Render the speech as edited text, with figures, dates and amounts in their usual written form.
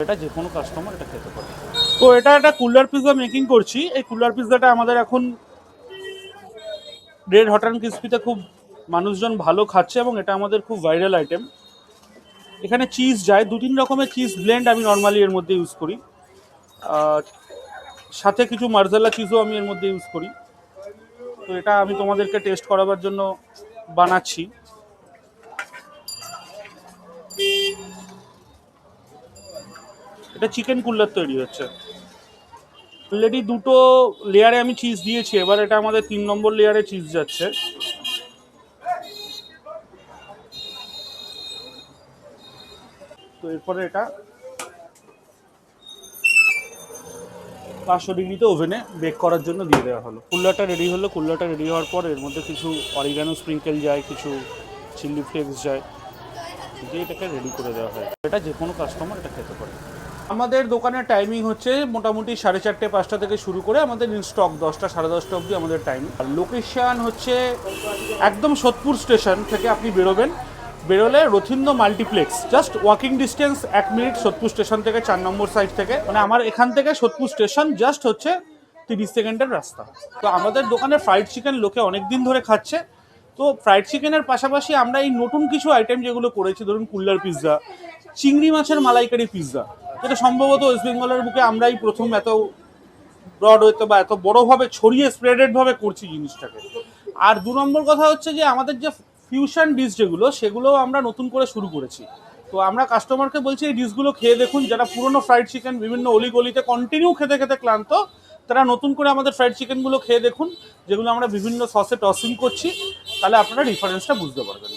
এটা যে কোনো কাস্টমার এটা খেতে পারে। তো এটা একটা কুলার পিৎজা মেকিং করছি। এই কুলার পিৎজাটা আমাদের এখন রেড হট অ্যান্ড ক্রিস্পিতে খুব মানুষজন ভালো খাচ্ছে এবং এটা আমাদের খুব ভাইরাল আইটেম। এখানে চিজ যায়, 2-3 রকমের চিজ ব্লেন্ড আমি নর্মালি এর মধ্যে ইউজ করি। আর সাথে কিছু মার্জালা চিজও আমি এর মধ্যে ইউজ করি। তো এটা আমি তোমাদেরকে টেস্ট করাবার জন্য বানাচ্ছি। এটা চিকেন কুল্লার তৈরি হচ্ছে। অলরেডি 2টো লেয়ারে আমি চিজ দিয়েছি, এবার এটা আমাদের 3 নম্বর লেয়ারে চিজ যাচ্ছে। তো এরপরে এটা 500 ডিগ্রিতে ওভেনে বেক করার জন্য দিয়ে দেওয়া হলো। কুল্লাটা রেডি হলো। কুল্লাটা রেডি হওয়ার পর এর মধ্যে কিছু অরিগানো স্প্রিঙ্কেল যায়, কিছু চিলি ফ্লেক্স যায়, দিয়ে এটাকে রেডি করে দেওয়া হয়। এটা যে কোনো কাস্টমার এটা খেতে পারে। আমাদের দোকানের টাইমিং হচ্ছে মোটামুটি 4:30-5টা থেকে শুরু করে আমাদের ইন স্টক 10টা 10:30 অবধি আমাদের টাইম। আর লোকেশান হচ্ছে একদম সোদপুর স্টেশন থেকে আপনি বেরোলে Rathindra multiplex, just walking distance 1 minute Sodepur station থেকে 4 নম্বর সাইড থেকে। মানে আমার এখান থেকে সোদপুর স্টেশন জাস্ট হচ্ছে 30 সেকেন্ডের রাস্তা। তো আমাদের দোকানে ফ্রাইড চিকেন লোকে অনেক দিন ধরে খাচ্ছে। তো ফ্রাইড চিকেনের পাশাপাশি আমরা এই নতুন কিছু আইটেম যেগুলো করেছি, ধরুন কুল্লার পিৎজা, চিংড়ি মাছের মালাইকারি পিৎজা, যেটা সম্ভবত ওয়েস্ট বেঙ্গলের বুকে আমরাই প্রথম এত ব্রডওয়েতে বা এত বড়োভাবে ছড়িয়ে স্প্রেডেডভাবে করছি জিনিসটাকে। আর 2 নম্বর কথা হচ্ছে যে আমাদের যে ফিউশন ডিশ সেগুলোও আমরা নতুন করে শুরু করেছি। তো আমরা কাস্টমারকে বলছি এই ডিশগুলো খেয়ে দেখুন। যারা পুরনো ফ্রাইড চিকেন বিভিন্ন অলিগলিতে কন্টিনিউ খেতে খেতে ক্লান্ত, তারা নতুন করে আমাদের ফ্রাইড চিকেনগুলো খেয়ে দেখুন, যেগুলো আমরা বিভিন্ন সসে টসিং করছি। তাহলে আপনারা ডিফারেন্সটা বুঝতে পারবেন।